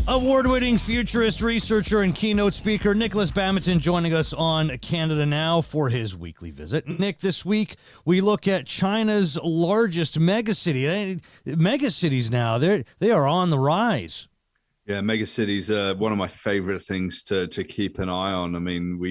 Award-winning futurist researcher and keynote speaker Nikolas Badminton joining us on Canada Now for his weekly visit. Nick, this week we look at China's largest megacity. Megacities now, they are on the rise. Yeah, megacities are one of my favorite things to keep an eye on. I mean,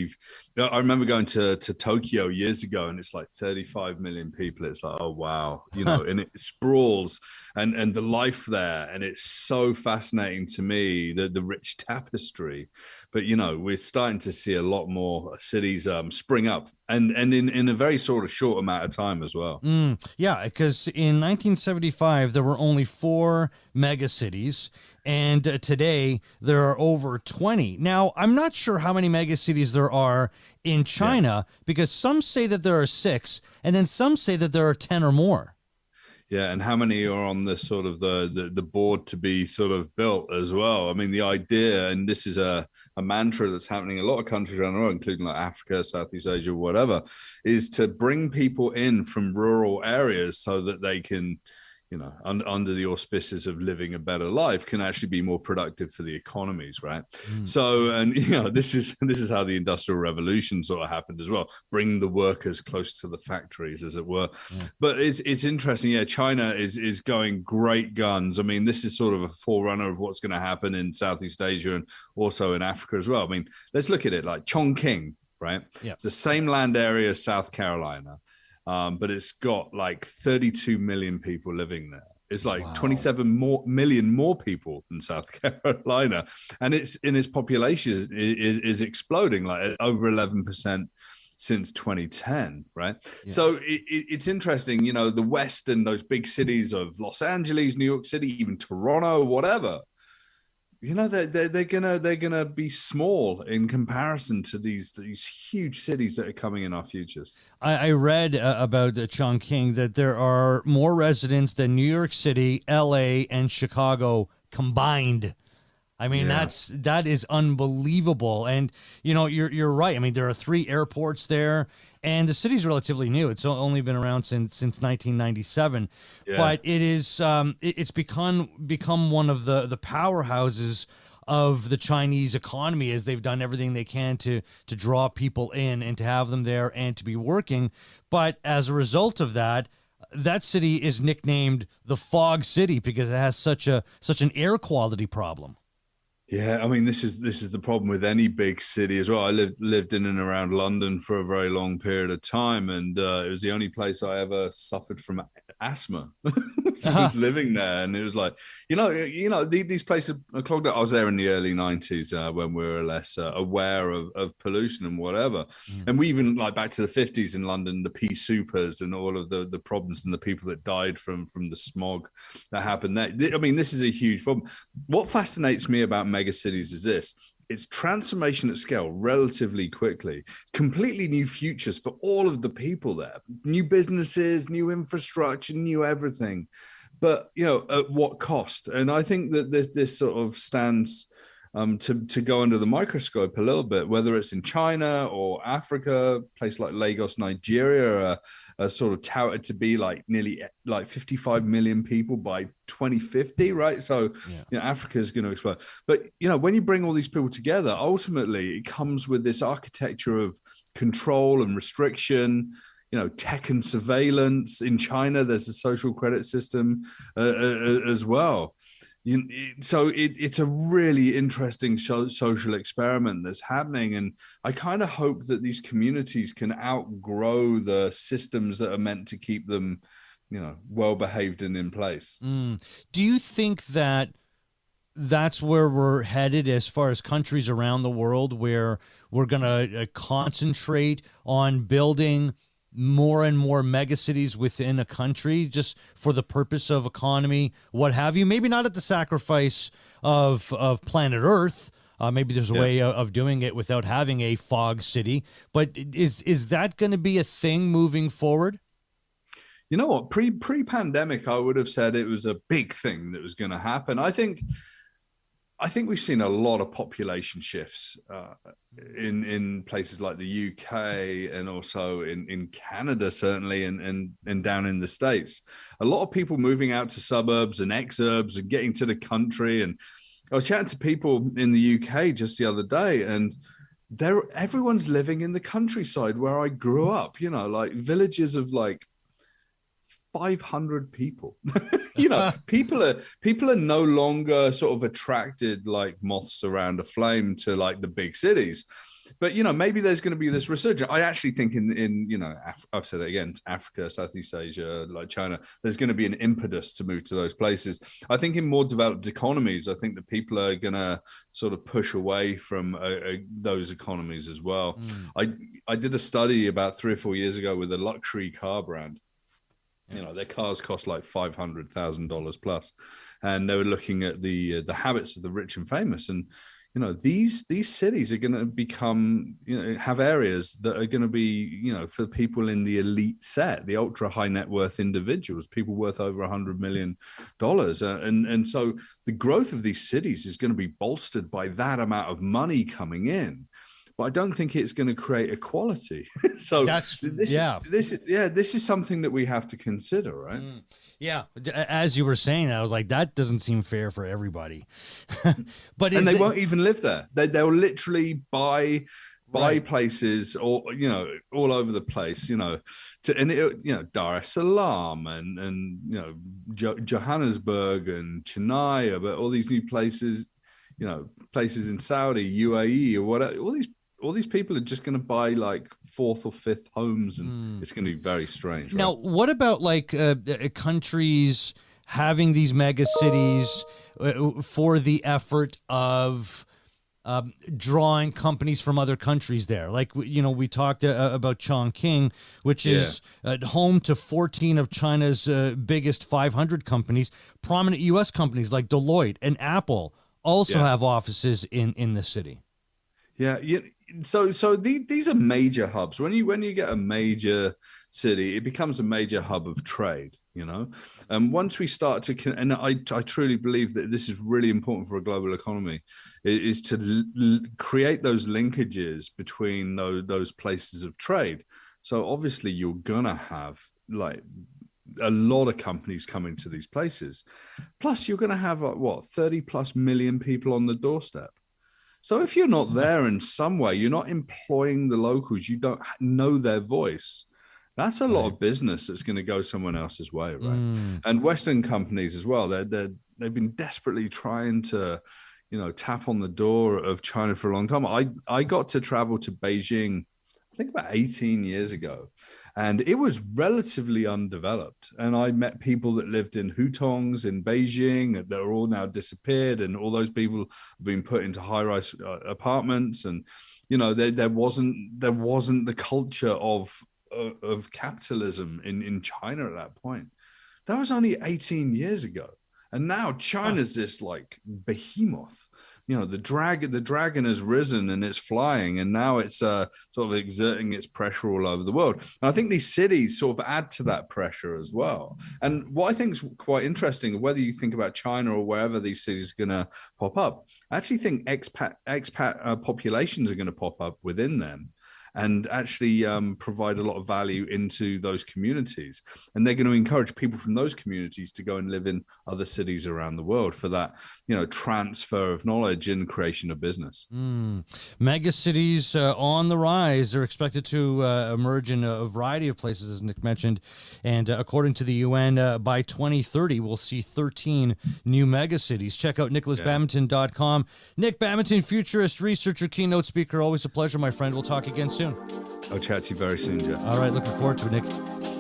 I remember going to Tokyo years ago, and it's like 35 million people. It's like, oh wow, and it sprawls and the life there, and it's so fascinating to me, the rich tapestry. But we're starting to see a lot more cities spring up, and in a very sort of short amount of time as well. Yeah, because in 1975 there were only 4 megacities. And today, there are over 20. Now, I'm not sure how many megacities there are in China, because some say that there are 6, and then some say that there are 10 or more. Yeah, and how many are on the sort of the board to be sort of built as well? I mean, the idea, and this is a mantra that's happening in a lot of countries around the world, including like Africa, Southeast Asia, whatever, is to bring people in from rural areas so that they can, under the auspices of living a better life, can actually be more productive for the economies, right? So, and this is how the Industrial Revolution sort of happened as well. Bring the workers close to the factories, as it were. But it's interesting. Yeah, China is going great guns. I mean, this is sort of a forerunner of what's going to happen in Southeast Asia and also in Africa as well. I mean, let's look at it like Chongqing, right? Yeah. It's the same land area as South Carolina. But it's got like 32 million people living there. It's like 27 million more people than South Carolina, and its population is exploding, like over 11% since 2010, right? Yeah. So it's interesting, the West and those big cities of Los Angeles, New York City, even Toronto, whatever. They're gonna be small in comparison to these huge cities that are coming in our futures. I read about Chongqing that there are more residents than New York City, LA, and Chicago combined. I mean, that is unbelievable. And you're right. I mean, there are 3 airports there, and the city's relatively new. It's only been around since 1997. Yeah. But it is it's become one of the powerhouses of the Chinese economy, as they've done everything they can to draw people in and to have them there and to be working. But as a result of that city is nicknamed the Fog City because it has such an air quality problem. Yeah, I mean, this is the problem with any big city as well. I lived in and around London for a very long period of time, and it was the only place I ever suffered from asthma. Was living there, and it was like, these places are clogged up. I was there in the early 90s when we were less aware of pollution and whatever. And we even, like, back to the 50s in London, the pea supers and all of the problems and the people that died from the smog that happened there. I mean, this is a huge problem. What fascinates me about megacities is this: it's transformation at scale relatively quickly. Completely new futures for all of the people there, new businesses, new infrastructure, new everything. But at what cost? And I think that this sort of stands to go under the microscope a little bit, whether it's in China or Africa. Place like Lagos, Nigeria are sort of touted to be like nearly like 55 million people by 2050, right? So Africa is going to explode. But when you bring all these people together, ultimately it comes with this architecture of control and restriction, tech and surveillance. In China, there's a social credit system as well. So it's a really interesting social experiment that's happening, and I kind of hope that these communities can outgrow the systems that are meant to keep them, well behaved and in place. Do you think that that's where we're headed as far as countries around the world, where we're going to concentrate on building more and more megacities within a country just for the purpose of economy, what have you? Maybe not at the sacrifice of planet Earth. Maybe there's a way of doing it without having a fog city. But is that going to be a thing moving forward? You know what? Pre-pandemic, I would have said it was a big thing that was going to happen. I think we've seen a lot of population shifts in places like the UK and also in Canada, certainly, and down in the States. A lot of people moving out to suburbs and exurbs and getting to the country. And I was chatting to people in the UK just the other day, and everyone's living in the countryside where I grew up, like villages of like 500 people. People are no longer sort of attracted like moths around a flame to like the big cities. But maybe there's going to be this resurgence. I actually think in I've said it again, Africa, Southeast Asia, like China, there's going to be an impetus to move to those places. I think in more developed economies, I think that people are going to sort of push away from those economies as well. I did a study about 3 or 4 years ago with a luxury car brand. Their cars cost like $500,000 plus, and they were looking at the habits of the rich and famous. And these cities are going to become, have areas that are going to be, for people in the elite set, the ultra high net worth individuals, people worth over $100 million. And so the growth of these cities is going to be bolstered by that amount of money coming in. But I don't think it's going to create equality. So this is something that we have to consider, right? Yeah, as you were saying, I was like, that doesn't seem fair for everybody. But they won't even live there. They'll literally buy places, or all over the place. Dar es Salaam and Johannesburg and Chennai, but all these new places. Places in Saudi, UAE, or whatever. All these people are just going to buy like 4th or 5th homes, and it's going to be very strange. Right? Now, what about like countries having these mega cities for the effort of drawing companies from other countries there? Like, we talked about Chongqing, which is home to 14 of China's biggest 500 companies. Prominent U.S. companies like Deloitte and Apple also have offices in the city. Yeah. So these are major hubs. When you get a major city, it becomes a major hub of trade, And once we start to, and I truly believe that this is really important for a global economy, is to create those linkages between those places of trade. So obviously you're going to have like a lot of companies coming to these places. Plus you're going to have 30 plus million people on the doorstep. So if you're not there in some way, you're not employing the locals, you don't know their voice, that's a lot of business that's going to go someone else's way, right? And Western companies as well, they've been desperately trying to, tap on the door of China for a long time. I got to travel to Beijing, I think about 18 years ago. And it was relatively undeveloped. And I met people that lived in hutongs in Beijing that are all now disappeared. And all those people have been put into high-rise apartments. And, there wasn't the culture of capitalism in China at that point. That was only 18 years ago. And now China's this like behemoth. The dragon has risen and it's flying, and now it's sort of exerting its pressure all over the world. And I think these cities sort of add to that pressure as well. And what I think is quite interesting, whether you think about China or wherever these cities are going to pop up, I actually think expat populations are going to pop up within them, and actually provide a lot of value into those communities. And they're going to encourage people from those communities to go and live in other cities around the world for that, transfer of knowledge and creation of business. Megacities on the rise. They're expected to emerge in a variety of places, as Nick mentioned. And according to the UN, by 2030, we'll see 13 new megacities. Check out NikolasBadminton.com. Nick Badminton, futurist, researcher, keynote speaker. Always a pleasure, my friend. We'll talk again soon. I'll chat to you very soon, Jeff. All right, looking forward to it, Nick.